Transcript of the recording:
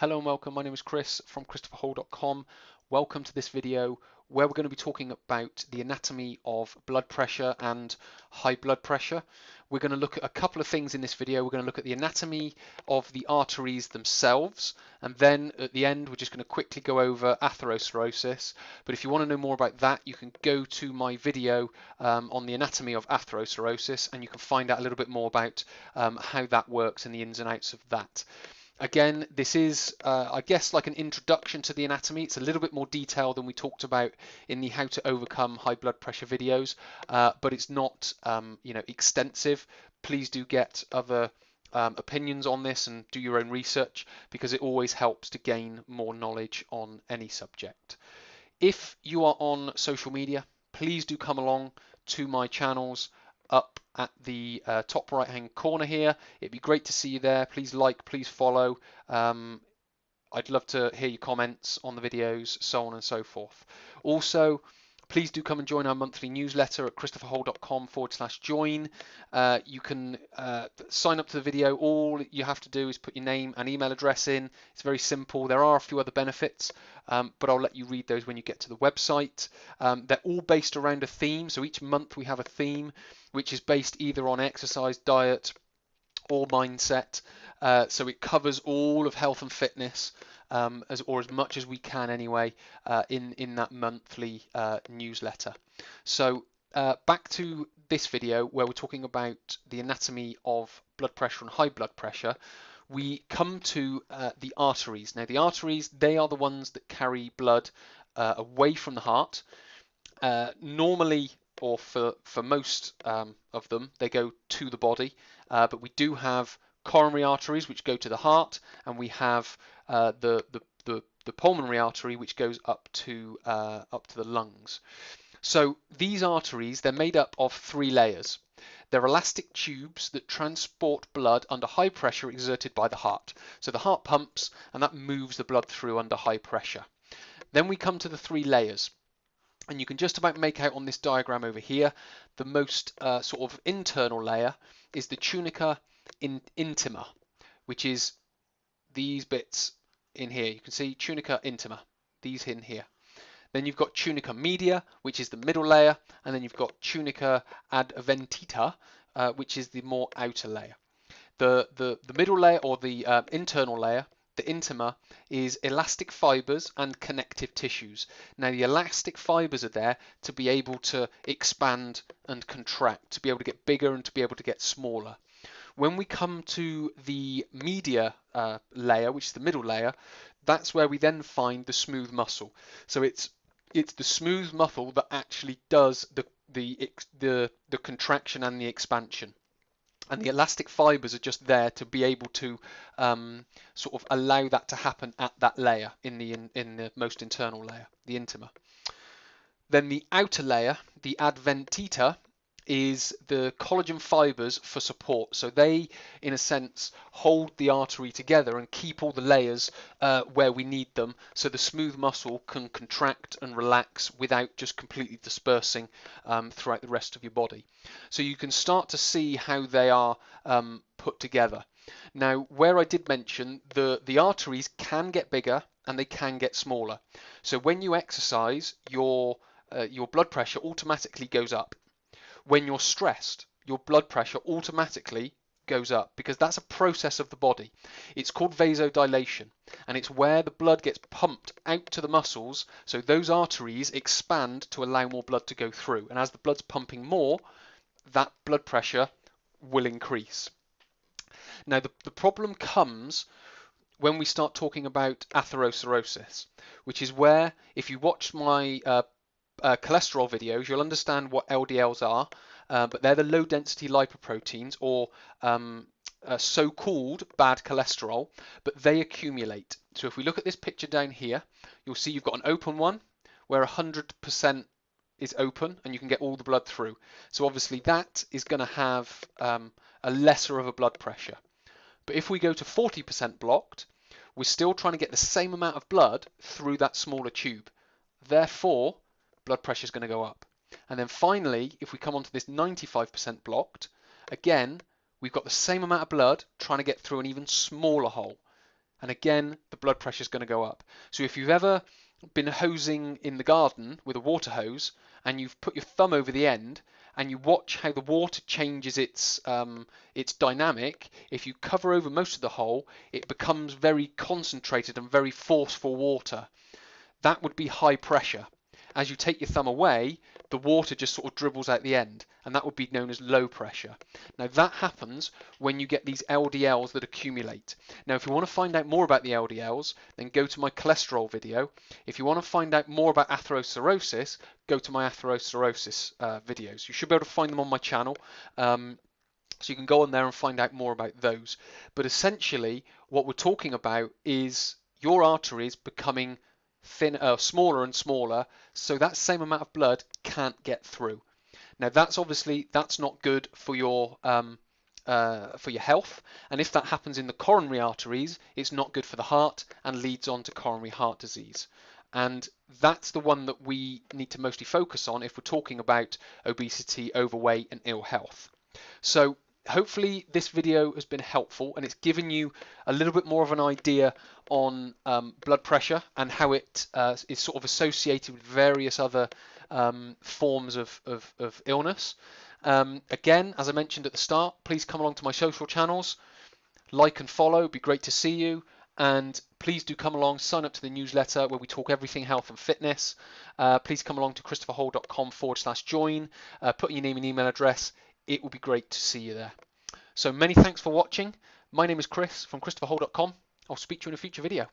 Hello and welcome. My name is Chris from ChristopherHall.com. Welcome to this video where we're going to be talking about the anatomy of blood pressure and high blood pressure. We're going to look at a couple of things in this video. We're going to look at the anatomy of the arteries themselves, and then at the end we're just going to quickly go over atherosclerosis. But if you want to know more about that, you can go to my video on the anatomy of atherosclerosis, and you can find out a little bit more about how that works and the ins and outs of that. Again, this is, I guess, like an introduction to the anatomy. It's a little bit more detailed than we talked about in the how to overcome high blood pressure videos, but it's not, extensive. Please do get other opinions on this and do your own research, because it always helps to gain more knowledge on any subject. If you are on social media, please do come along to my channels up at the top right hand corner here. It'd be great to see you there. Please like, please follow. I'd love to hear your comments on the videos, so on and so forth. Also, please do come and join our monthly newsletter at christopherhall.com/join. You can sign up to the video. All you have to do is put your name and email address in. It's very simple. There are a few other benefits, but I'll let you read those when you get to the website. They're all based around a theme. So each month we have a theme which is based either on exercise, diet, or mindset. So it covers all of health and fitness, as much as we can anyway, in that monthly newsletter. So back to this video where we're talking about the anatomy of blood pressure and high blood pressure. We come to the arteries. Now the arteries, they are the ones that carry blood away from the heart. Normally, or for most of them, they go to the body, but we do have coronary arteries which go to the heart, and we have the pulmonary artery which goes up to the lungs. So these arteries, they're made up of three layers. They're elastic tubes that transport blood under high pressure exerted by the heart. So the heart pumps, and that moves the blood through under high pressure. Then we come to the three layers. And you can just about make out on this diagram over here, the most sort of internal layer is the tunica intima, which is these bits in here. You can see tunica intima, these in here. Then you've got tunica media, which is the middle layer, and then you've got tunica adventita, which is the more outer layer. The middle layer, or the internal layer, the intima, is elastic fibers and connective tissues. Now the elastic fibers are there to be able to expand and contract, to be able to get bigger and to be able to get smaller. When we come to the media layer, which is the middle layer, that's where we then find the smooth muscle. So it's the smooth muscle that actually does the contraction and the expansion. And the elastic fibers are just there to be able to sort of allow that to happen at that layer, in the most internal layer, the intima. Then the outer layer, the adventita, is the collagen fibers for support. So they, in a sense, hold the artery together and keep all the layers where we need them, so the smooth muscle can contract and relax without just completely dispersing throughout the rest of your body. So you can start to see how they are put together. Now, where I did mention the arteries can get bigger and they can get smaller. So when you exercise, your blood pressure automatically goes up. When you're stressed, your blood pressure automatically goes up, because that's a process of the body. It's called vasodilation, and it's where the blood gets pumped out to the muscles, so those arteries expand to allow more blood to go through. And as the blood's pumping more, that blood pressure will increase. Now the problem comes when we start talking about atherosclerosis, which is where, if you watch my cholesterol videos, you'll understand what LDLs are, but they're the low density lipoproteins, or so-called bad cholesterol, but they accumulate. So if we look at this picture down here, you'll see you've got an open one where 100% is open and you can get all the blood through. So obviously that is going to have a lesser of a blood pressure. But if we go to 40% blocked, we're still trying to get the same amount of blood through that smaller tube. Therefore, blood pressure is going to go up. And then finally, if we come onto this 95% blocked, again, we've got the same amount of blood trying to get through an even smaller hole. and again, the blood pressure is going to go up. So if you've ever been hosing in the garden with a water hose and you've put your thumb over the end and you watch how the water changes its dynamic, if you cover over most of the hole, it becomes very concentrated and very forceful water. That would be high pressure. As you take your thumb away, the water just sort of dribbles out the end, and that would be known as low pressure. Now that happens when you get these LDLs that accumulate. Now if you want to find out more about the LDLs, then go to my cholesterol video. If you want to find out more about atherosclerosis, go to my atherosclerosis videos. You should be able to find them on my channel. So you can go on there and find out more about those. But essentially, what we're talking about is your arteries becoming smaller and smaller, so that same amount of blood can't get through. Now that's not good for your health, and if that happens in the coronary arteries, it's not good for the heart and leads on to coronary heart disease. And that's the one that we need to mostly focus on if we're talking about obesity, overweight, and ill health. So hopefully this video has been helpful and it's given you a little bit more of an idea on blood pressure and how it is sort of associated with various other forms of illness. Again, as I mentioned at the start, please come along to my social channels, like and follow, it'd be great to see you. And please do come along, sign up to the newsletter where we talk everything health and fitness. Please come along to christopherhall.com/join, put in your name and email address. It will be great to see you there. So many thanks for watching. My name is Chris from christopherhall.com. I'll speak to you in a future video.